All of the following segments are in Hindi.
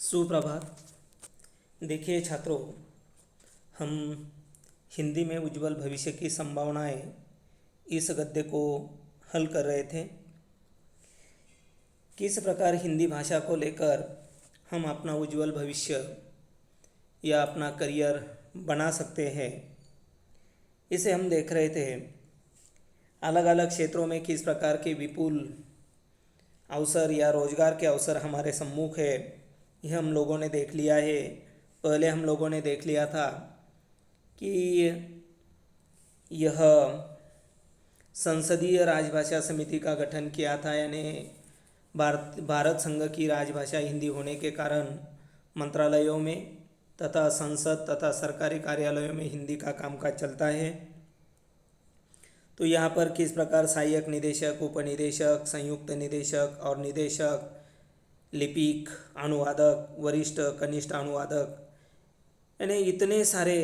सुप्रभात। देखिए छात्रों, हम हिंदी में उज्जवल भविष्य की संभावनाएं इस गद्य को हल कर रहे थे। किस प्रकार हिंदी भाषा को लेकर हम अपना उज्जवल भविष्य या अपना करियर बना सकते हैं, इसे हम देख रहे थे। अलग अलग क्षेत्रों में किस प्रकार के विपुल अवसर या रोजगार के अवसर हमारे सम्मुख है, यह हम लोगों ने देख लिया है। पहले हम लोगों ने देख लिया था कि यह संसदीय राजभाषा समिति का गठन किया था, यानी भारत संघ की राजभाषा हिंदी होने के कारण मंत्रालयों में तथा संसद तथा सरकारी कार्यालयों में हिंदी का कामकाज चलता है। तो यहाँ पर किस प्रकार सहायक निदेशक, उपनिदेशक, संयुक्त निदेशक और निदेशक, लिपिक, अनुवादक, वरिष्ठ कनिष्ठ अनुवादक, यानी इतने सारे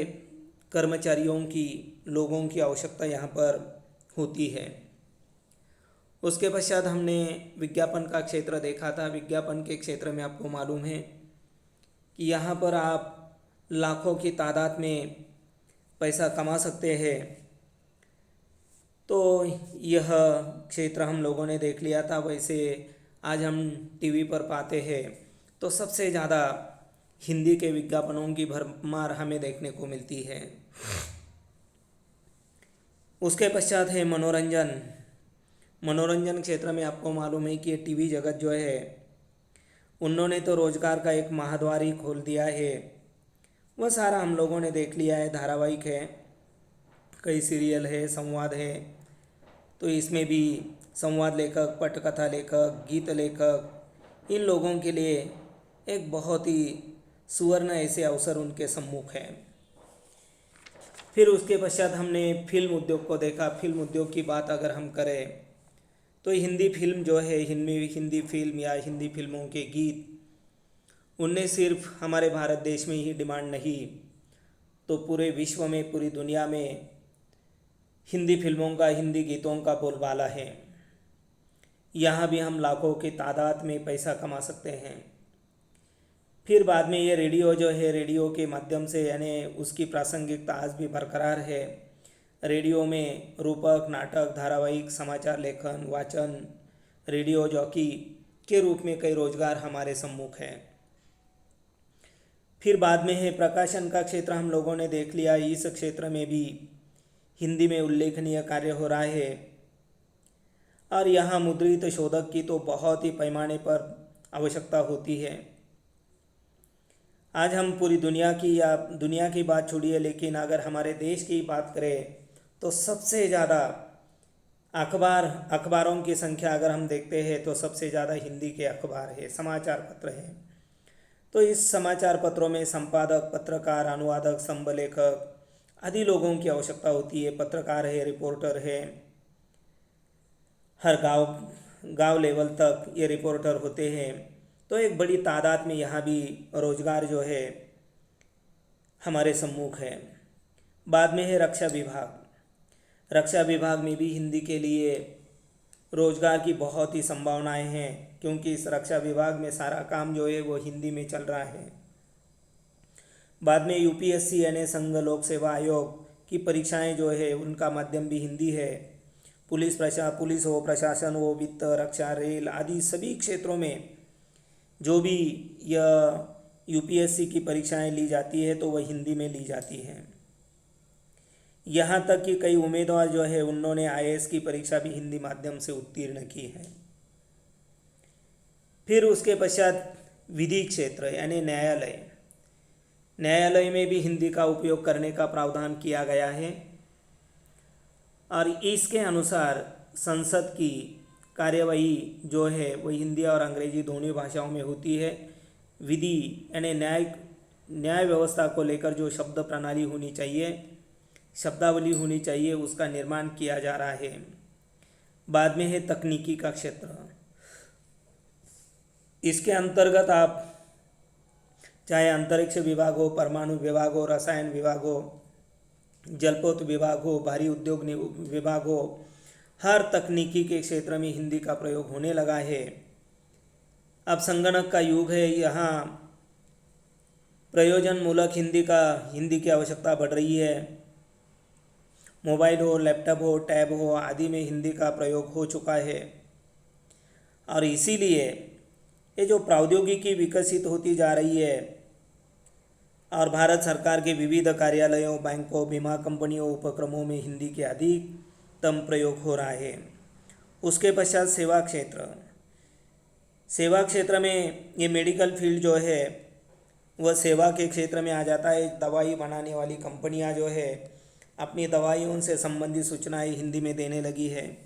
लोगों की आवश्यकता यहाँ पर होती है। उसके पश्चात हमने विज्ञापन का क्षेत्र देखा था। विज्ञापन के क्षेत्र में आपको मालूम है कि यहाँ पर आप लाखों की तादाद में पैसा कमा सकते हैं। तो यह क्षेत्र हम लोगों ने देख लिया था। वैसे आज हम टीवी पर पाते हैं तो सबसे ज़्यादा हिंदी के विज्ञापनों की भरमार हमें देखने को मिलती है। उसके पश्चात है मनोरंजन क्षेत्र में आपको मालूम है कि टीवी जगत जो है, उन्होंने तो रोजगार का एक महाद्वार ही खोल दिया है। वह सारा हम लोगों ने देख लिया है। धारावाहिक है, कई सीरियल है, संवाद है। तो इसमें भी संवाद लेखक, पटकथा लेखक, गीत लेखक, इन लोगों के लिए एक बहुत ही सुवर्ण ऐसे अवसर उनके सम्मुख हैं। फिर उसके पश्चात हमने फिल्म उद्योग को देखा। फिल्म उद्योग की बात अगर हम करें तो हिंदी फिल्म जो है, हिंदी फिल्म या हिंदी फिल्मों के गीत, उनने सिर्फ हमारे भारत देश में ही डिमांड नहीं, तो पूरे विश्व में, पूरी दुनिया में हिंदी फिल्मों का, हिंदी गीतों का बोलबाला है। यहाँ भी हम लाखों की तादाद में पैसा कमा सकते हैं। फिर बाद में ये रेडियो जो है, रेडियो के माध्यम से, यानी उसकी प्रासंगिकता आज भी बरकरार है। रेडियो में रूपक, नाटक, धारावाहिक, समाचार लेखन, वाचन, रेडियो जॉकी के रूप में कई रोजगार हमारे सम्मुख हैं। फिर बाद में है प्रकाशन का क्षेत्र, हम लोगों ने देख लिया। इस क्षेत्र में भी हिंदी में उल्लेखनीय कार्य हो रहा है और यहाँ मुद्रित शोधक की तो बहुत ही पैमाने पर आवश्यकता होती है। आज हम पूरी दुनिया की या दुनिया की बात छोड़िए, लेकिन अगर हमारे देश की बात करें तो सबसे ज़्यादा अखबारों की संख्या अगर हम देखते हैं तो सबसे ज़्यादा हिंदी के अखबार है, समाचार पत्र हैं। तो इस समाचार पत्रों में संपादक, पत्रकार, अनुवादक, संबलेखक आदि लोगों की आवश्यकता होती है। पत्रकार है, रिपोर्टर है, हर गांव लेवल तक ये रिपोर्टर होते हैं। तो एक बड़ी तादाद में यहाँ भी रोजगार जो है हमारे सम्मुख है। बाद में है रक्षा विभाग। रक्षा विभाग में भी हिंदी के लिए रोजगार की बहुत ही संभावनाएं हैं, क्योंकि इस रक्षा विभाग में सारा काम जो है वो हिंदी में चल रहा है। बाद में यूपीएससी यानी संघ लोक सेवा आयोग की परीक्षाएं जो है, उनका माध्यम भी हिंदी है। पुलिस हो, प्रशासन हो, वित्त, रक्षा, रेल आदि सभी क्षेत्रों में जो भी यह यूपीएससी की परीक्षाएं ली जाती है तो वह हिंदी में ली जाती हैं। यहाँ तक कि कई उम्मीदवार जो है, उन्होंने आईएएस की परीक्षा भी हिंदी माध्यम से उत्तीर्ण की है। फिर उसके पश्चात विधि क्षेत्र यानी न्यायालय में भी हिंदी का उपयोग करने का प्रावधान किया गया है और इसके अनुसार संसद की कार्यवाही जो है वो हिंदी और अंग्रेजी दोनों भाषाओं में होती है। विधि यानी न्याय व्यवस्था को लेकर जो शब्द प्रणाली होनी चाहिए, शब्दावली होनी चाहिए, उसका निर्माण किया जा रहा है। बाद में है तकनीकी का क्षेत्र। इसके अंतर्गत आप चाहे अंतरिक्ष विभाग हो, परमाणु विभाग हो, रसायन विभाग हो, जलपोत विभाग हो, भारी उद्योग विभाग हो, हर तकनीकी के क्षेत्र में हिंदी का प्रयोग होने लगा है। अब संगणक का युग है। यहाँ प्रयोजन मूलक हिंदी की आवश्यकता बढ़ रही है। मोबाइल हो, लैपटॉप हो, टैब हो आदि में हिंदी का प्रयोग हो चुका है और इसीलिए ये जो प्रौद्योगिकी विकसित होती जा रही है और भारत सरकार के विविध कार्यालयों, बैंकों, बीमा कंपनियों, उपक्रमों में हिंदी के अधिकतम प्रयोग हो रहा है। उसके पश्चात सेवा क्षेत्र में ये मेडिकल फील्ड जो है वह सेवा के क्षेत्र में आ जाता है। दवाई बनाने वाली कंपनियां जो है अपनी दवाइयों से संबंधित सूचनाएं हिंदी में देने लगी है।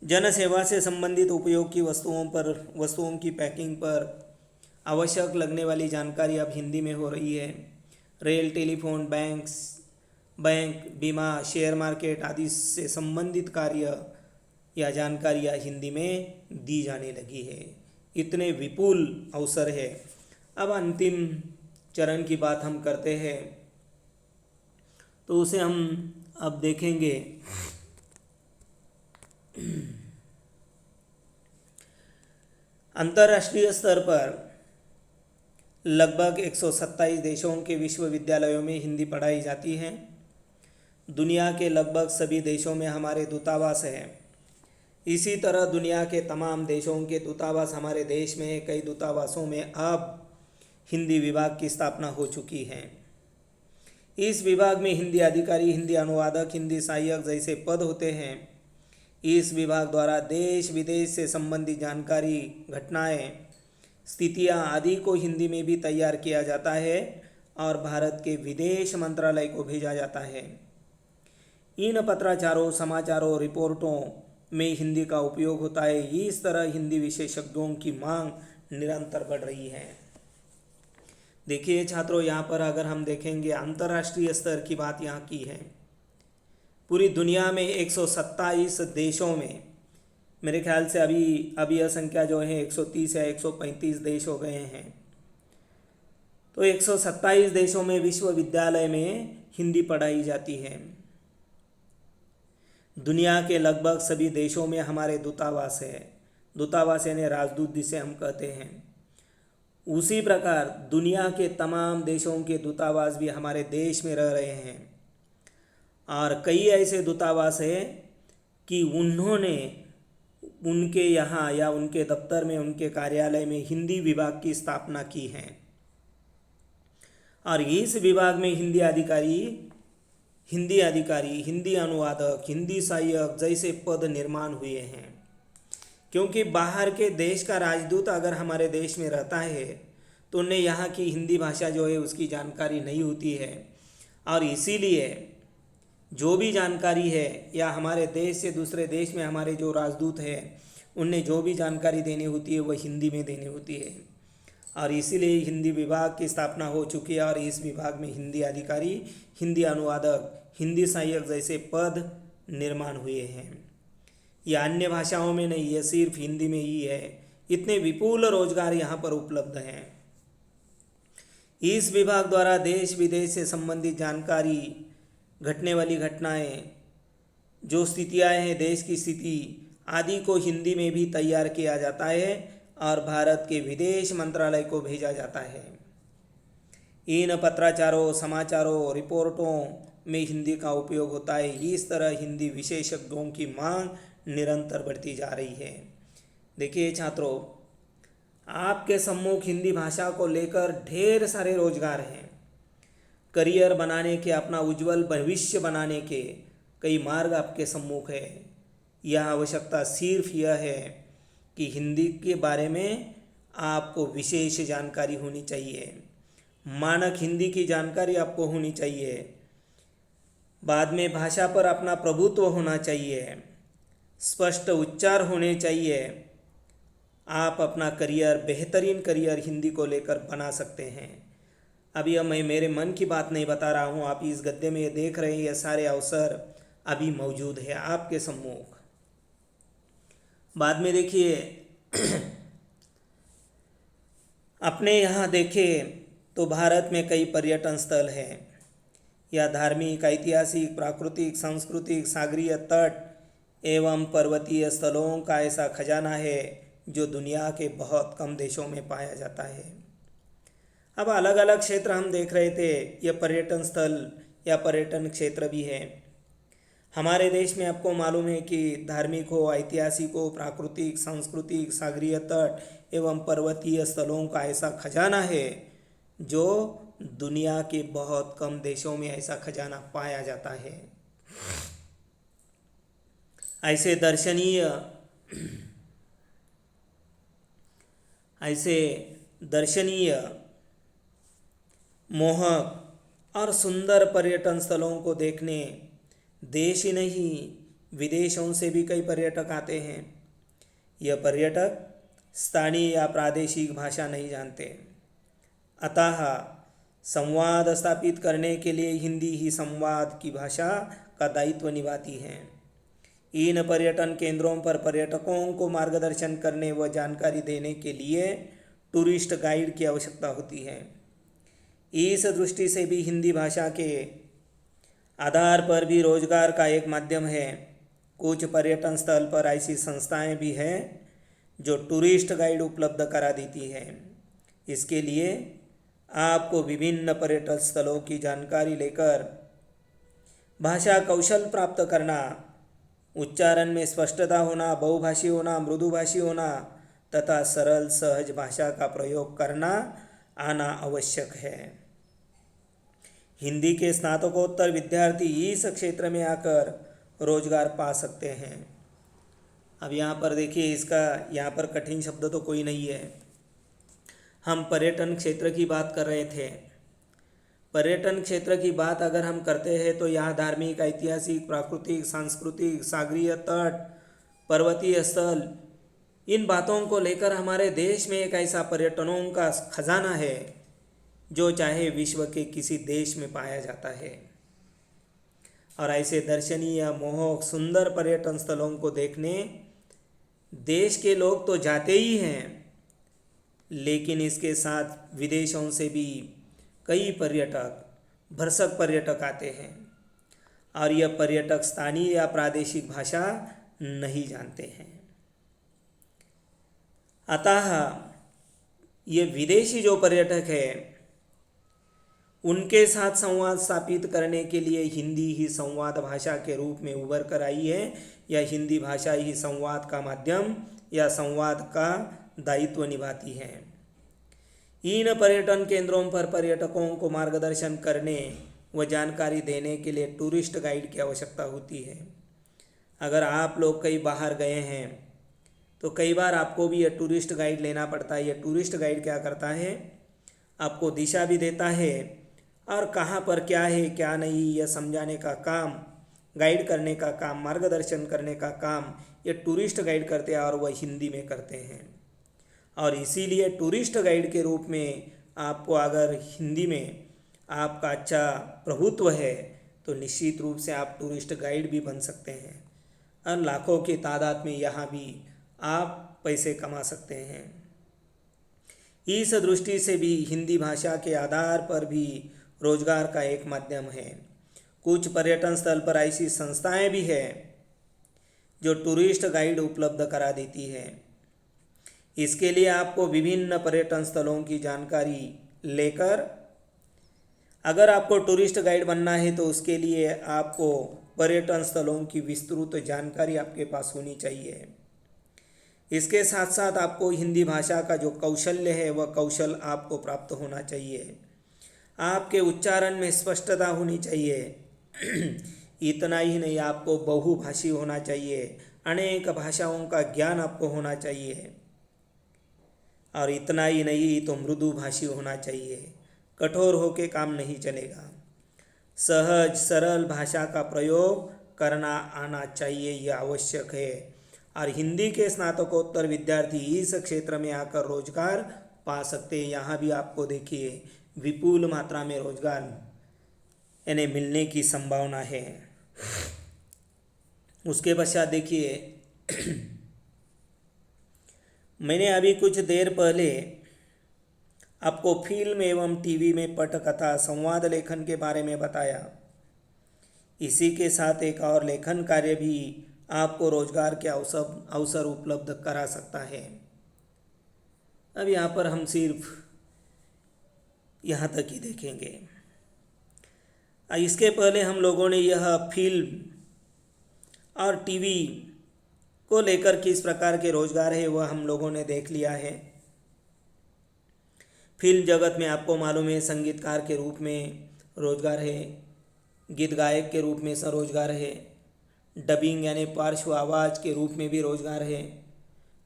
जन सेवा से संबंधित उपयोग की वस्तुओं की पैकिंग पर आवश्यक लगने वाली जानकारी अब हिंदी में हो रही है। रेल, टेलीफोन, बैंक, बीमा, शेयर मार्केट आदि से संबंधित कार्य या जानकारियाँ हिंदी में दी जाने लगी है। इतने विपुल अवसर है। अब अंतिम चरण की बात हम करते हैं तो उसे हम अब देखेंगे। अंतर्राष्ट्रीय स्तर पर लगभग 127 देशों के विश्वविद्यालयों में हिंदी पढ़ाई जाती है। दुनिया के लगभग सभी देशों में हमारे दूतावास हैं। इसी तरह दुनिया के तमाम देशों के दूतावास हमारे देश में हैं। कई दूतावासों में अब हिंदी विभाग की स्थापना हो चुकी है। इस विभाग में हिंदी अधिकारी, हिंदी अनुवादक, हिंदी सहायक जैसे पद होते हैं। इस विभाग द्वारा देश विदेश से संबंधित जानकारी, घटनाएं, स्थितियां आदि को हिंदी में भी तैयार किया जाता है और भारत के विदेश मंत्रालय को भेजा जाता है। इन पत्राचारों, समाचारों, रिपोर्टों में हिंदी का उपयोग होता है। इस तरह हिंदी विशेषज्ञों की मांग निरंतर बढ़ रही है। देखिए छात्रों, यहाँ पर अगर हम देखेंगे अंतर्राष्ट्रीय स्तर की बात यहाँ की है। पूरी दुनिया में 127 देशों में, मेरे ख्याल से अभी यह संख्या जो है 130 या 135 देश हो गए हैं। तो 127 देशों में विश्वविद्यालय में हिंदी पढ़ाई जाती है। दुनिया के लगभग सभी देशों में हमारे दूतावास है। दूतावास यानी राजदूत जिसे हम कहते हैं। उसी प्रकार दुनिया के तमाम देशों के दूतावास भी हमारे देश में रह रहे हैं और कई ऐसे दूतावास हैं कि उन्होंने उनके यहाँ या उनके दफ्तर में, उनके कार्यालय में हिंदी विभाग की स्थापना की है और इस विभाग में हिंदी अधिकारी, हिंदी अनुवादक, हिंदी सहायक जैसे पद निर्माण हुए हैं। क्योंकि बाहर के देश का राजदूत अगर हमारे देश में रहता है तो उन्हें यहाँ की हिंदी भाषा जो है उसकी जानकारी नहीं होती है और इसीलिए जो भी जानकारी है या हमारे देश से दूसरे देश में हमारे जो राजदूत हैं उन्हें जो भी जानकारी देनी होती है वह हिंदी में देनी होती है और इसीलिए हिंदी विभाग की स्थापना हो चुकी है और इस विभाग में हिंदी अधिकारी, हिंदी अनुवादक, हिंदी सहायक जैसे पद निर्माण हुए हैं। यह अन्य भाषाओं में नहीं, यह सिर्फ हिंदी में ही है। इतने विपुल रोजगार यहाँ पर उपलब्ध हैं। इस विभाग द्वारा देश विदेश से संबंधित जानकारी, घटने वाली घटनाएं, जो स्थितियाँ हैं, देश की स्थिति आदि को हिंदी में भी तैयार किया जाता है और भारत के विदेश मंत्रालय को भेजा जाता है। इन पत्राचारों, समाचारों, रिपोर्टों में हिंदी का उपयोग होता है। इस तरह हिंदी विशेषज्ञों की मांग निरंतर बढ़ती जा रही है। देखिए छात्रों, आपके सम्मुख हिंदी भाषा को लेकर ढेर सारे रोजगार हैं। करियर बनाने के, अपना उज्जवल भविष्य बनाने के कई मार्ग आपके सम्मुख है। यह आवश्यकता सिर्फ यह है कि हिंदी के बारे में आपको विशेष जानकारी होनी चाहिए। मानक हिंदी की जानकारी आपको होनी चाहिए। बाद में भाषा पर अपना प्रभुत्व होना चाहिए। स्पष्ट उच्चार होने चाहिए। आप अपना बेहतरीन करियर हिंदी को लेकर बना सकते हैं। अभी मैं मेरे मन की बात नहीं बता रहा हूँ, आप इस गद्य में ये देख रहे हैं। ये सारे अवसर अभी मौजूद है आपके सम्मुख। बाद में देखिए अपने यहाँ देखें तो भारत में कई पर्यटन स्थल हैं। यह धार्मिक, ऐतिहासिक, प्राकृतिक, सांस्कृतिक, सागरीय तट एवं पर्वतीय स्थलों का ऐसा खजाना है जो दुनिया के बहुत कम देशों में पाया जाता है। अब अलग अलग क्षेत्र हम देख रहे थे, ये पर्यटन स्थल या पर्यटन क्षेत्र भी है। हमारे देश में आपको मालूम है कि धार्मिक हो, ऐतिहासिक हो, प्राकृतिक, सांस्कृतिक, सागरीय तट एवं पर्वतीय स्थलों का ऐसा खजाना है जो दुनिया के बहुत कम देशों में ऐसा खजाना पाया जाता है। ऐसे दर्शनीय मोहक और सुंदर पर्यटन स्थलों को देखने देश ही नहीं विदेशों से भी कई पर्यटक आते हैं। यह पर्यटक स्थानीय या प्रादेशिक भाषा नहीं जानते, अतः संवाद स्थापित करने के लिए हिंदी ही संवाद की भाषा का दायित्व निभाती है। इन पर्यटन केंद्रों पर पर्यटकों को मार्गदर्शन करने व जानकारी देने के लिए टूरिस्ट गाइड की आवश्यकता होती है। इस दृष्टि से भी हिंदी भाषा के आधार पर भी रोजगार का एक माध्यम है। कुछ पर्यटन स्थल पर ऐसी संस्थाएं भी हैं जो टूरिस्ट गाइड उपलब्ध करा देती हैं। इसके लिए आपको विभिन्न पर्यटन स्थलों की जानकारी लेकर भाषा कौशल प्राप्त करना, उच्चारण में स्पष्टता होना, बहुभाषी होना, मृदुभाषी होना तथा सरल सहज भाषा का प्रयोग करना आना आवश्यक है। हिंदी के स्नातकोत्तर विद्यार्थी इस क्षेत्र में आकर रोजगार पा सकते हैं। अब यहाँ पर देखिए, इसका यहाँ पर कठिन शब्द तो कोई नहीं है। हम पर्यटन क्षेत्र की बात कर रहे थे। पर्यटन क्षेत्र की बात अगर हम करते हैं तो यहाँ धार्मिक, ऐतिहासिक, प्राकृतिक, सांस्कृतिक, सागरीय तट, पर्वतीय स्थल, इन बातों को लेकर हमारे देश में एक ऐसा पर्यटनों का खजाना है जो चाहे विश्व के किसी देश में पाया जाता है। और ऐसे दर्शनीय, मोहक, सुंदर पर्यटन स्थलों को देखने देश के लोग तो जाते ही हैं, लेकिन इसके साथ विदेशों से भी कई पर्यटक, भरसक पर्यटक आते हैं और यह पर्यटक स्थानीय या प्रादेशिक भाषा नहीं जानते हैं। अतः ये विदेशी जो पर्यटक है उनके साथ संवाद स्थापित करने के लिए हिंदी ही संवाद भाषा के रूप में उभर कर आई है, या हिंदी भाषा ही संवाद का माध्यम या संवाद का दायित्व निभाती है। इन पर्यटन केंद्रों पर पर्यटकों को मार्गदर्शन करने व जानकारी देने के लिए टूरिस्ट गाइड की आवश्यकता होती है। अगर आप लोग कहीं बाहर गए हैं तो कई बार आपको भी यह टूरिस्ट गाइड लेना पड़ता है। यह टूरिस्ट गाइड क्या करता है, आपको दिशा भी देता है और कहाँ पर क्या है क्या नहीं यह समझाने का काम, गाइड करने का काम, मार्गदर्शन करने का काम ये टूरिस्ट गाइड करते हैं और वह हिंदी में करते हैं। और इसीलिए टूरिस्ट गाइड के रूप में आपको अगर हिंदी में आपका अच्छा प्रभुत्व है तो निश्चित रूप से आप टूरिस्ट गाइड भी बन सकते हैं और लाखों की तादाद में यहाँ भी आप पैसे कमा सकते हैं। इस दृष्टि से भी हिंदी भाषा के आधार पर भी रोजगार का एक माध्यम है। कुछ पर्यटन स्थल पर ऐसी संस्थाएं भी हैं जो टूरिस्ट गाइड उपलब्ध करा देती है। इसके लिए आपको विभिन्न पर्यटन स्थलों की जानकारी लेकर, अगर आपको टूरिस्ट गाइड बनना है तो उसके लिए आपको पर्यटन स्थलों की विस्तृत जानकारी आपके पास होनी चाहिए। इसके साथ साथ आपको हिंदी भाषा का जो कौशल्य है वह कौशल आपको प्राप्त होना चाहिए। आपके उच्चारण में स्पष्टता होनी चाहिए। इतना ही नहीं, आपको बहुभाषी होना चाहिए, अनेक भाषाओं का ज्ञान आपको होना चाहिए। और इतना ही नहीं तो मृदुभाषी होना चाहिए, कठोर होके काम नहीं चलेगा। सहज सरल भाषा का प्रयोग करना आना चाहिए, यह आवश्यक है। और हिंदी के स्नातकोत्तर विद्यार्थी इस क्षेत्र में आकर रोजगार पा सकते हैं। यहाँ भी आपको देखिए विपुल मात्रा में रोजगार यानी मिलने की संभावना है। उसके पश्चात देखिए मैंने अभी कुछ देर पहले आपको फिल्म एवं टीवी में पटकथा संवाद लेखन के बारे में बताया। इसी के साथ एक और लेखन कार्य भी आपको रोजगार के अवसर उपलब्ध करा सकता है। अब यहाँ पर हम सिर्फ यहाँ तक ही देखेंगे। इसके पहले हम लोगों ने यह फिल्म और टीवी को लेकर किस प्रकार के रोजगार है वह हम लोगों ने देख लिया है। फिल्म जगत में आपको मालूम है संगीतकार के रूप में रोजगार है, गीत गायक के रूप में स्वरोजगार है, डबिंग यानी पार्श्व आवाज़ के रूप में भी रोजगार है,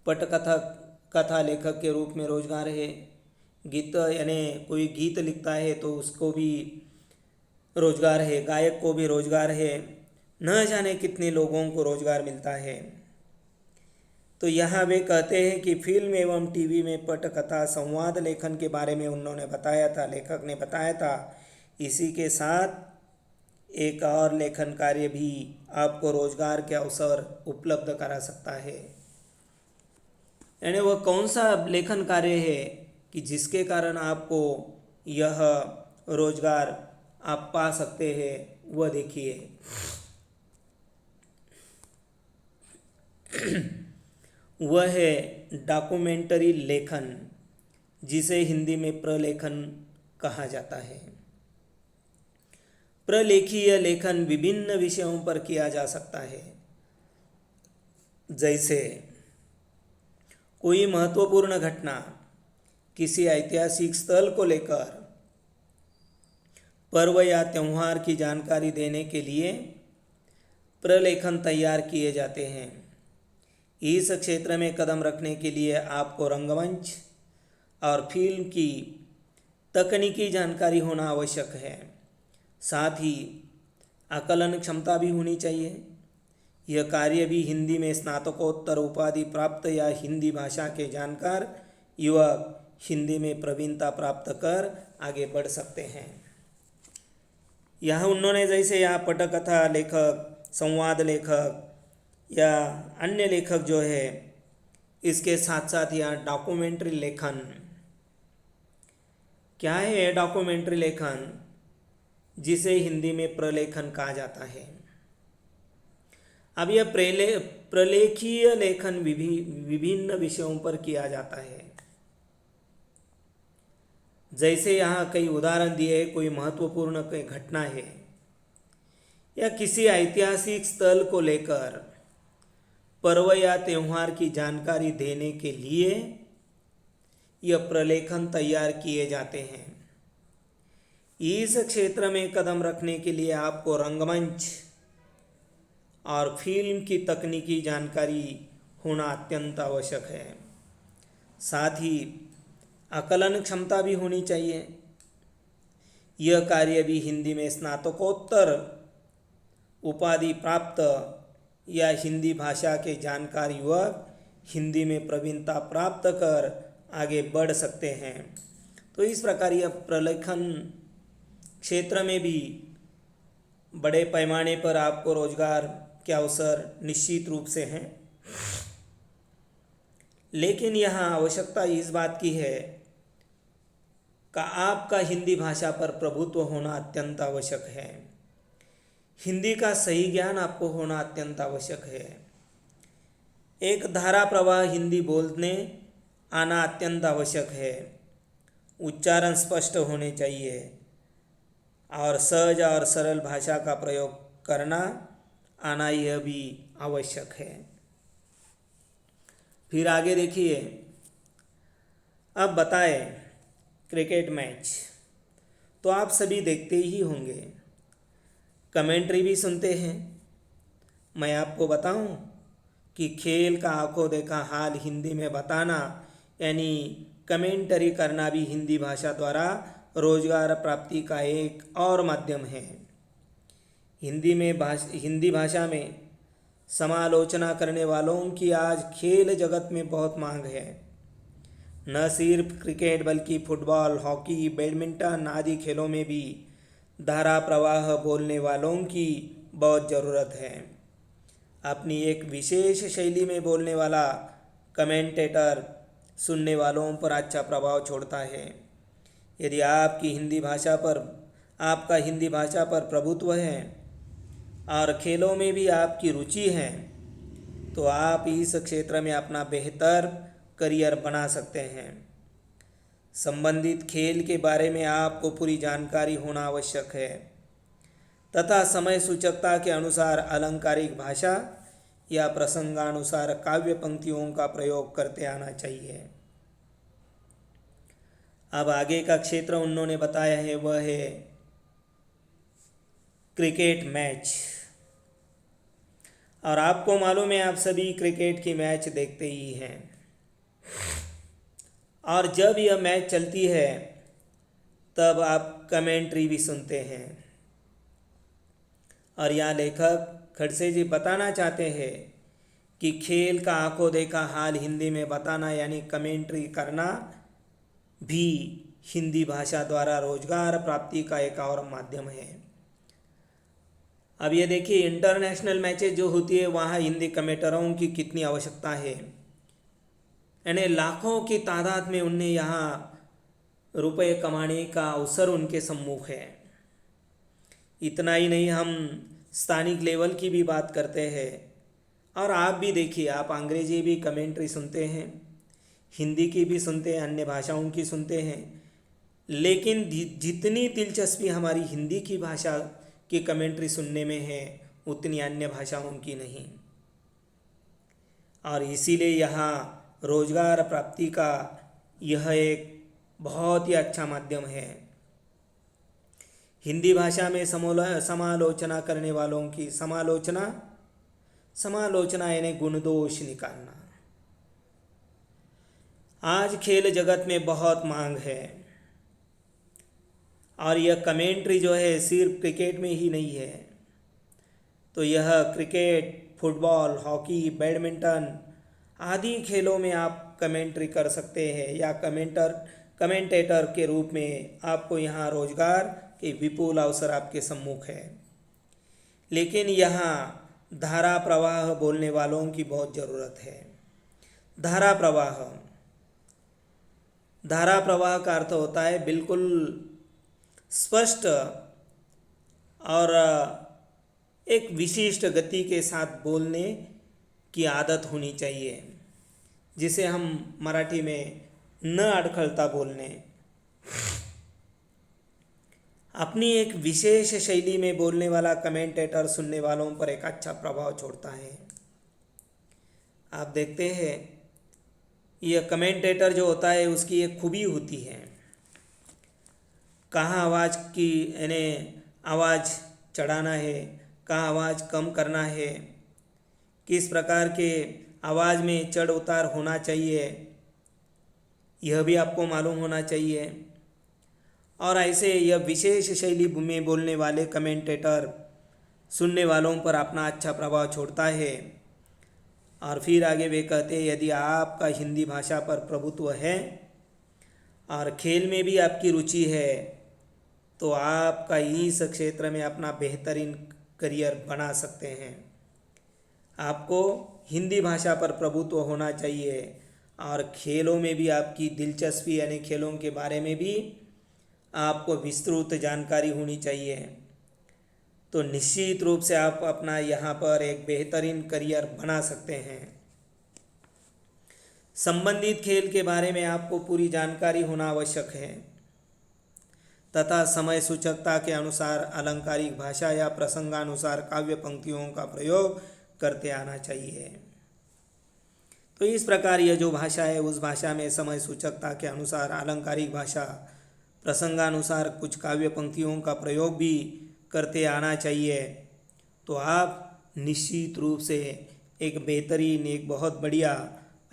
कथा लेखक के रूप में रोजगार है, गीत यानी कोई गीत लिखता है तो उसको भी रोजगार है, गायक को भी रोजगार है, न जाने कितने लोगों को रोजगार मिलता है। तो यहाँ वे कहते हैं कि फिल्म एवं टीवी में पटकथा संवाद लेखन के बारे में उन्होंने बताया था, लेखक ने बताया था। इसी के साथ एक और लेखन कार्य भी आपको रोजगार के अवसर उपलब्ध करा सकता है। यानी वह कौन सा लेखन कार्य है कि जिसके कारण आपको यह रोजगार आप पा सकते हैं, वह देखिए। वह है डॉक्यूमेंट्री लेखन, जिसे हिंदी में प्रलेखन कहा जाता है। प्रलेखीय लेखन विभिन्न विषयों पर किया जा सकता है, जैसे कोई महत्वपूर्ण घटना, किसी ऐतिहासिक स्थल को लेकर पर्व या त्यौहार की जानकारी देने के लिए प्रलेखन तैयार किए जाते हैं। इस क्षेत्र में कदम रखने के लिए आपको रंगमंच और फिल्म की तकनीकी जानकारी होना आवश्यक है। साथ ही आकलन क्षमता भी होनी चाहिए। यह कार्य भी हिंदी में स्नातकोत्तर उपाधि प्राप्त या हिंदी भाषा के जानकार युवक हिंदी में प्रवीणता प्राप्त कर आगे बढ़ सकते हैं। यहाँ उन्होंने जैसे यहाँ पटकथा लेखक, संवाद लेखक या अन्य लेखक जो है, इसके साथ साथ यहाँ डॉक्यूमेंट्री लेखन। क्या है डॉक्यूमेंट्री लेखन, जिसे हिंदी में प्रलेखन कहा जाता है। अब यह प्रलेखीय लेखन विभिन्न विषयों पर किया जाता है। जैसे यहाँ कई उदाहरण दिए, कोई महत्वपूर्ण कोई घटना है या किसी ऐतिहासिक स्थल को लेकर पर्व या त्यौहार की जानकारी देने के लिए यह प्रलेखन तैयार किए जाते हैं। इस क्षेत्र में कदम रखने के लिए आपको रंगमंच और फिल्म की तकनीकी जानकारी होना अत्यंत आवश्यक है। साथ ही आकलन क्षमता भी होनी चाहिए। यह कार्य भी हिंदी में स्नातकोत्तर उपाधि प्राप्त या हिंदी भाषा के जानकार युवक हिंदी में प्रवीणता प्राप्त कर आगे बढ़ सकते हैं। तो इस प्रकार यह प्रलेखन क्षेत्र में भी बड़े पैमाने पर आपको रोजगार के अवसर निश्चित रूप से हैं। लेकिन यहाँ आवश्यकता इस बात की है कि आपका हिंदी भाषा पर प्रभुत्व होना अत्यंत आवश्यक है। हिंदी का सही ज्ञान आपको होना अत्यंत आवश्यक है। एक धारा प्रवाह हिंदी बोलने आना अत्यंत आवश्यक है। उच्चारण स्पष्ट होने चाहिए और सहज और सरल भाषा का प्रयोग करना आना यह भी आवश्यक है। फिर आगे देखिए, अब बताएं क्रिकेट मैच तो आप सभी देखते ही होंगे, कमेंट्री भी सुनते हैं। मैं आपको बताऊं कि खेल का आंखों देखा हाल हिंदी में बताना यानी कमेंटरी करना भी हिंदी भाषा द्वारा रोजगार प्राप्ति का एक और माध्यम है। हिंदी भाषा में समालोचना करने वालों की आज खेल जगत में बहुत मांग है। न सिर्फ क्रिकेट बल्कि फुटबॉल, हॉकी, बैडमिंटन आदि खेलों में भी धारा प्रवाह बोलने वालों की बहुत ज़रूरत है। अपनी एक विशेष शैली में बोलने वाला कमेंटेटर सुनने वालों पर अच्छा प्रभाव छोड़ता है। यदि आपका हिंदी भाषा पर प्रभुत्व है और खेलों में भी आपकी रुचि है तो आप इस क्षेत्र में अपना बेहतर करियर बना सकते हैं। संबंधित खेल के बारे में आपको पूरी जानकारी होना आवश्यक है तथा समय सूचकता के अनुसार अलंकारिक भाषा या प्रसंगानुसार काव्य पंक्तियों का प्रयोग करते आना चाहिए। अब आगे का क्षेत्र उन्होंने बताया है वह है क्रिकेट मैच। और आपको मालूम है आप सभी क्रिकेट की मैच देखते ही हैं और जब यह मैच चलती है तब आप कमेंट्री भी सुनते हैं। और यहाँ लेखक खड़से जी बताना चाहते हैं कि खेल का आंखों देखा हाल हिंदी में बताना यानी कमेंट्री करना भी हिंदी भाषा द्वारा रोजगार प्राप्ति का एक और माध्यम है। अब ये देखिए इंटरनेशनल मैचेस जो होती है वहाँ हिंदी कमेंटरों की कितनी आवश्यकता है, यानी लाखों की तादाद में उन्हें यहाँ रुपए कमाने का अवसर उनके सम्मुख है। इतना ही नहीं, हम स्थानिक लेवल की भी बात करते हैं और आप भी देखिए, आप अंग्रेजी भी कमेंट्री सुनते हैं, हिंदी की भी सुनते हैं, अन्य भाषाओं की सुनते हैं, लेकिन जितनी दिलचस्पी हमारी हिंदी की भाषा की कमेंट्री सुनने में है उतनी अन्य भाषाओं की नहीं। और इसीलिए यहाँ रोजगार प्राप्ति का यह एक बहुत ही अच्छा माध्यम है। हिंदी भाषा में समालोचना करने वालों की समालोचना यानी गुण दोष निकालना आज खेल जगत में बहुत मांग है। और यह कमेंट्री जो है सिर्फ क्रिकेट में ही नहीं है, तो यह क्रिकेट, फुटबॉल, हॉकी, बैडमिंटन आदि खेलों में आप कमेंट्री कर सकते हैं या कमेंटेटर के रूप में आपको यहाँ रोजगार के विपुल अवसर आपके सम्मुख है। लेकिन यहाँ धारा प्रवाह बोलने वालों की बहुत ज़रूरत है। धारा प्रवाह का अर्थ होता है बिल्कुल स्पष्ट और एक विशिष्ट गति के साथ बोलने की आदत होनी चाहिए, जिसे हम मराठी में न अड़खड़ता बोलने, अपनी एक विशेष शैली में बोलने वाला कमेंटेटर सुनने वालों पर एक अच्छा प्रभाव छोड़ता है। आप देखते हैं यह कमेंटेटर जो होता है उसकी एक खूबी होती है, कहाँ आवाज़ की यानी आवाज़ चढ़ाना है, कहाँ आवाज़ कम करना है, किस प्रकार के आवाज़ में चढ़ उतार होना चाहिए, यह भी आपको मालूम होना चाहिए। और ऐसे यह विशेष शैली में बोलने वाले कमेंटेटर सुनने वालों पर अपना अच्छा प्रभाव छोड़ता है। और फिर आगे वे कहते हैं यदि आपका हिंदी भाषा पर प्रभुत्व है और खेल में भी आपकी रुचि है तो आपका इस क्षेत्र में अपना बेहतरीन करियर बना सकते हैं। आपको हिंदी भाषा पर प्रभुत्व होना चाहिए और खेलों में भी आपकी दिलचस्पी यानी खेलों के बारे में भी आपको विस्तृत जानकारी होनी चाहिए, तो निश्चित रूप से आप अपना यहाँ पर एक बेहतरीन करियर बना सकते हैं। संबंधित खेल के बारे में आपको पूरी जानकारी होना आवश्यक है तथा समय सूचकता के अनुसार अलंकारिक भाषा या प्रसंगानुसार काव्य पंक्तियों का प्रयोग करते आना चाहिए। तो इस प्रकार यह जो भाषा है उस भाषा में समय सूचकता के अनुसार अलंकारिक भाषा, प्रसंगानुसार कुछ काव्य पंक्तियों का प्रयोग भी करते आना चाहिए, तो आप निश्चित रूप से एक बेहतरीन, एक बहुत बढ़िया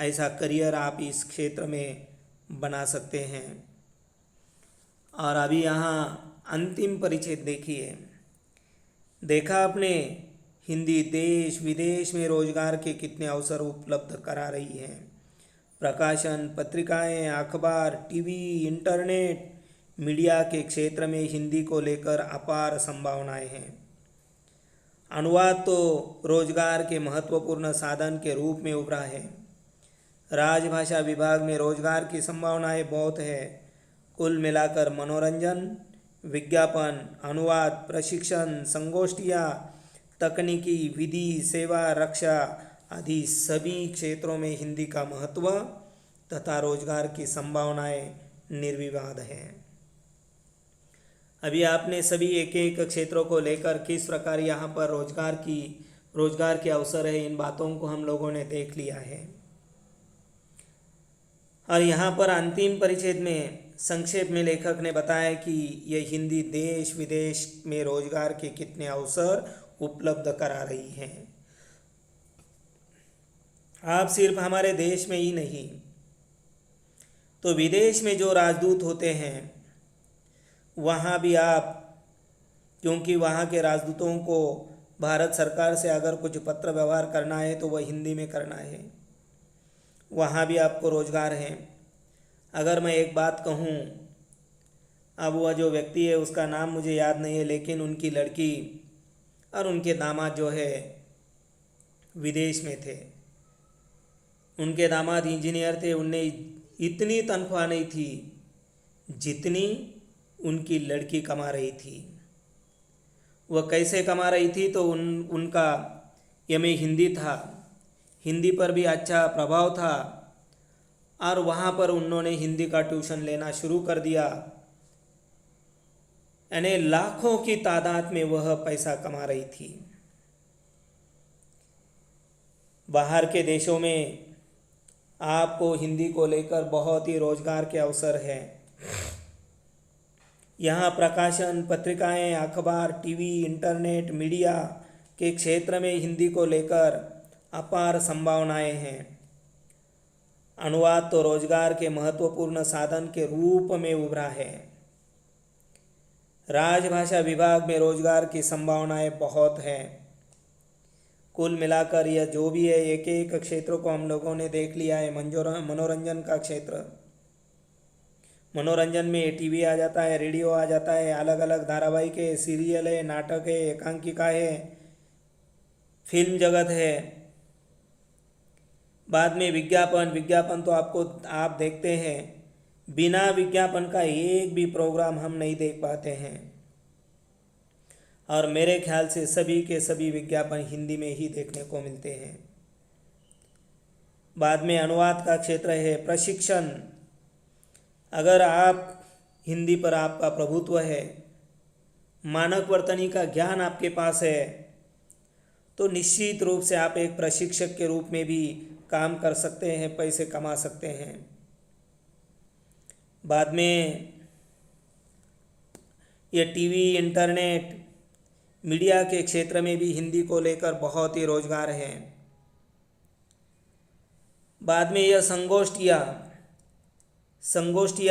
ऐसा करियर आप इस क्षेत्र में बना सकते हैं। और अभी यहाँ अंतिम परिच्छेद देखिए, देखा आपने हिंदी देश विदेश में रोजगार के कितने अवसर उपलब्ध करा रही है। प्रकाशन, पत्रिकाएं, अखबार, टीवी, इंटरनेट, मीडिया के क्षेत्र में हिंदी को लेकर अपार संभावनाएं हैं। अनुवाद तो रोजगार के महत्वपूर्ण साधन के रूप में उभरा है। राजभाषा विभाग में रोजगार की संभावनाएं बहुत है। कुल मिलाकर मनोरंजन, विज्ञापन, अनुवाद, प्रशिक्षण, संगोष्ठियाँ, तकनीकी, विधि, सेवा, रक्षा आदि सभी क्षेत्रों में हिंदी का महत्व तथा रोजगार की संभावनाएं निर्विवाद है। अभी आपने सभी एक एक क्षेत्रों को लेकर किस प्रकार यहाँ पर रोजगार के अवसर है, इन बातों को हम लोगों ने देख लिया है। और यहाँ पर अंतिम परिच्छेद में संक्षेप में लेखक ने बताया कि यह हिंदी देश विदेश में रोजगार के कितने अवसर उपलब्ध करा रही है। आप सिर्फ हमारे देश में ही नहीं तो विदेश में जो राजदूत होते हैं वहाँ भी आप, क्योंकि वहाँ के राजदूतों को भारत सरकार से अगर कुछ पत्र व्यवहार करना है तो वह हिंदी में करना है, वहाँ भी आपको रोजगार है। अगर मैं एक बात कहूँ, अब वह जो व्यक्ति है उसका नाम मुझे याद नहीं है, लेकिन उनकी लड़की और उनके दामाद जो है विदेश में थे। उनके दामाद इंजीनियर थे, उन्हें इतनी तनख्वाह नहीं थी जितनी उनकी लड़की कमा रही थी। वह कैसे कमा रही थी तो उनका एमए हिंदी था, हिंदी पर भी अच्छा प्रभाव था और वहाँ पर उन्होंने हिंदी का ट्यूशन लेना शुरू कर दिया। यानी लाखों की तादाद में वह पैसा कमा रही थी। बाहर के देशों में आपको हिंदी को लेकर बहुत ही रोजगार के अवसर हैं। यहाँ प्रकाशन, पत्रिकाएं, अखबार, टीवी, इंटरनेट, मीडिया के क्षेत्र में हिंदी को लेकर अपार संभावनाएं हैं। अनुवाद तो रोजगार के महत्वपूर्ण साधन के रूप में उभरा है। राजभाषा विभाग में रोजगार की संभावनाएं बहुत हैं। कुल मिलाकर यह जो भी है, एक एक क्षेत्र को हम लोगों ने देख लिया है। मनोरंजन का क्षेत्र, मनोरंजन में टीवी आ जाता है, रेडियो आ जाता है, अलग अलग धारावाहिक है, सीरियल है, नाटक है, एकांकिका है, फिल्म जगत है। बाद में विज्ञापन तो आप देखते हैं, बिना विज्ञापन का एक भी प्रोग्राम हम नहीं देख पाते हैं। और मेरे ख्याल से सभी के सभी विज्ञापन हिंदी में ही देखने को मिलते हैं। बाद में अनुवाद का क्षेत्र है। प्रशिक्षण, अगर आप हिंदी पर आपका प्रभुत्व है, मानक वर्तनी का ज्ञान आपके पास है, तो निश्चित रूप से आप एक प्रशिक्षक के रूप में भी काम कर सकते हैं, पैसे कमा सकते हैं। बाद में ये टीवी, इंटरनेट, मीडिया के क्षेत्र में भी हिंदी को लेकर बहुत ही रोजगार है। बाद में यह संगोष्ठिया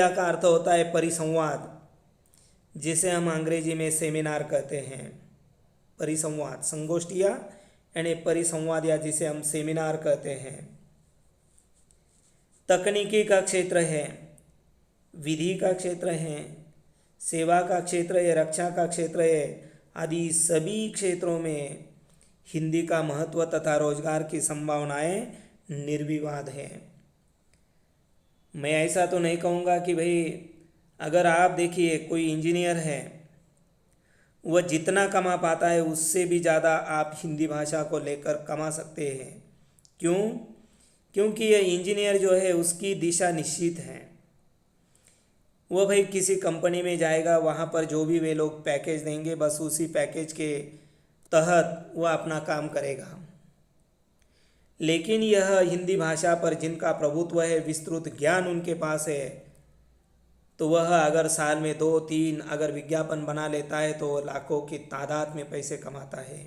का अर्थ होता है परिसंवाद, जिसे हम अंग्रेजी में सेमिनार कहते हैं। परिसंवाद, संगोष्ठिया यानी परिसंवाद, या जिसे हम सेमिनार कहते हैं। तकनीकी का क्षेत्र है, विधि का क्षेत्र है, सेवा का क्षेत्र है, रक्षा का क्षेत्र है, आदि सभी क्षेत्रों में हिंदी का महत्व तथा रोजगार की संभावनाएं निर्विवाद है। मैं ऐसा तो नहीं कहूँगा कि भाई, अगर आप देखिए कोई इंजीनियर है, वह जितना कमा पाता है उससे भी ज़्यादा आप हिंदी भाषा को लेकर कमा सकते हैं। क्यों? क्योंकि यह इंजीनियर जो है उसकी दिशा निश्चित है। वह भाई किसी कंपनी में जाएगा, वहाँ पर जो भी वे लोग पैकेज देंगे, बस उसी पैकेज के तहत वह अपना काम करेगा। लेकिन यह हिंदी भाषा पर जिनका प्रभुत्व है, विस्तृत ज्ञान उनके पास है, तो वह अगर साल में 2-3 अगर विज्ञापन बना लेता है तो लाखों की तादाद में पैसे कमाता है।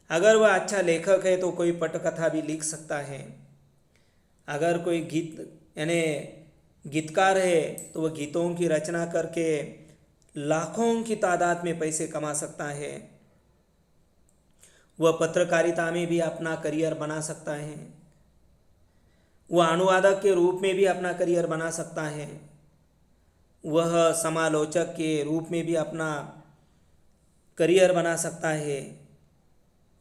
अगर वह अच्छा लेखक है तो कोई पटकथा भी लिख सकता है। अगर कोई गीतकार है तो वह गीतों की रचना करके लाखों की तादाद में पैसे कमा सकता है। वह पत्रकारिता में भी अपना करियर बना सकता है। वह अनुवादक के रूप में भी अपना करियर बना सकता है। वह समालोचक के रूप में भी अपना करियर बना सकता है।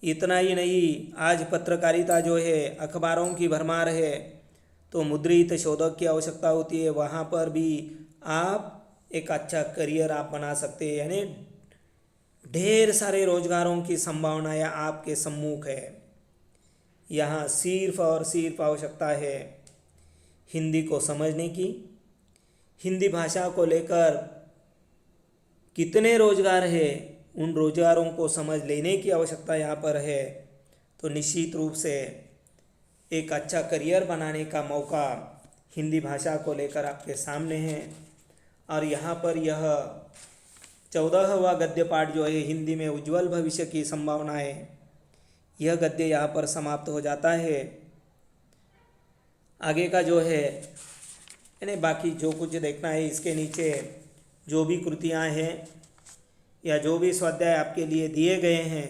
इतना ही नहीं, आज पत्रकारिता जो है, अखबारों की भरमार है, तो मुद्रित शोधक की आवश्यकता होती है। वहाँ पर भी आप एक अच्छा करियर आप बना सकते हैं। यानी ढेर सारे रोजगारों की संभावनाएं आपके सम्मुख है। यहाँ सिर्फ और सिर्फ आवश्यकता है हिंदी को समझने की, हिंदी भाषा को लेकर कितने रोजगार है, उन रोजगारों को समझ लेने की आवश्यकता यहाँ पर है। तो निश्चित रूप से एक अच्छा करियर बनाने का मौका हिंदी भाषा को लेकर आपके सामने है। और यहाँ पर यह 14वां गद्य पाठ जो है हिंदी में उज्जवल भविष्य की संभावनाएं, यह गद्य यहाँ पर समाप्त हो जाता है। आगे का जो है यानी बाकी जो कुछ देखना है, इसके नीचे जो भी कृतियाँ हैं या जो भी स्वाध्याय आपके लिए दिए गए हैं,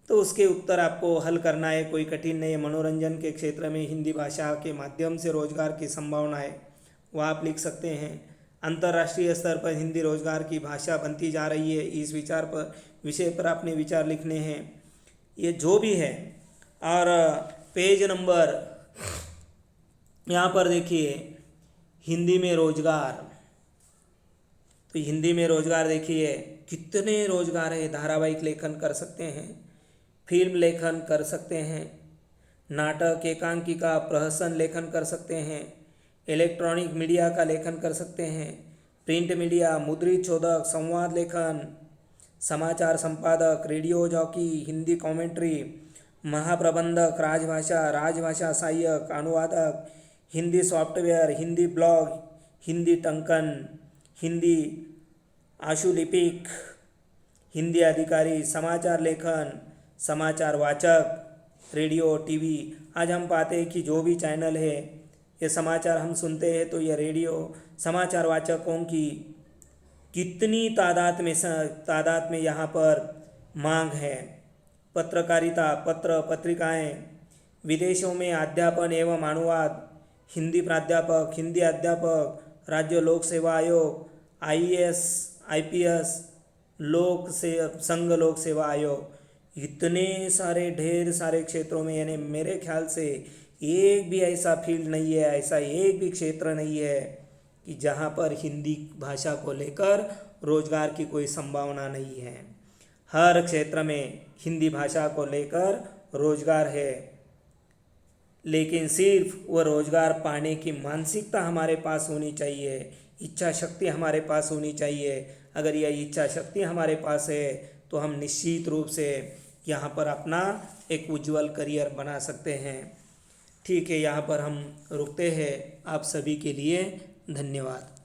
तो उसके उत्तर आपको हल करना है। कोई कठिन नहीं है। मनोरंजन के क्षेत्र में हिंदी भाषा के माध्यम से रोजगार की संभावनाएं, वह आप लिख सकते हैं। अंतर्राष्ट्रीय स्तर पर हिंदी रोजगार की भाषा बनती जा रही है, इस विषय पर अपने विचार लिखने हैं। ये जो भी है। और पेज नंबर यहाँ पर देखिए, हिंदी में रोजगार, तो हिंदी में रोजगार देखिए कितने रोजगार है। धारावाहिक लेखन कर सकते हैं, फिल्म लेखन कर सकते हैं, नाटक, एकांकिका, प्रहसन लेखन कर सकते हैं, इलेक्ट्रॉनिक मीडिया का लेखन कर सकते हैं, प्रिंट मीडिया, मुद्रित शोधक, संवाद लेखन, समाचार संपादक, रेडियो जॉकी, हिंदी कमेंट्री, महाप्रबंधक, राजभाषा सहायक, अनुवादक, हिंदी सॉफ्टवेयर, हिंदी ब्लॉग, हिंदी टंकन, हिंदी आशुलिपिक, हिंदी अधिकारी, समाचार लेखन, समाचार वाचक, रेडियो, टीवी। आज हम पाते हैं कि जो भी चैनल है, ये समाचार हम सुनते हैं, तो ये रेडियो समाचार वाचकों की कितनी तादाद में यहाँ पर मांग है। पत्रकारिता, पत्रिकाएं, विदेशों में अध्यापन एवं अनुवाद, हिंदी प्राध्यापक, हिंदी अध्यापक, राज्य लोक सेवा आयोग, IAS, IPS, संघ लोक सेवा आयोग, इतने सारे ढेर सारे क्षेत्रों में, यानी मेरे ख्याल से एक भी ऐसा फील्ड नहीं है, ऐसा एक भी क्षेत्र नहीं है कि जहाँ पर हिंदी भाषा को लेकर रोजगार की कोई संभावना नहीं है। हर क्षेत्र में हिंदी भाषा को लेकर रोजगार है, लेकिन सिर्फ वह रोजगार पाने की मानसिकता हमारे पास होनी चाहिए, इच्छा शक्ति हमारे पास होनी चाहिए। अगर यह इच्छा शक्ति हमारे पास है तो हम निश्चित रूप से यहाँ पर अपना एक उज्जवल करियर बना सकते हैं। ठीक है, यहाँ पर हम रुकते हैं। आप सभी के लिए धन्यवाद।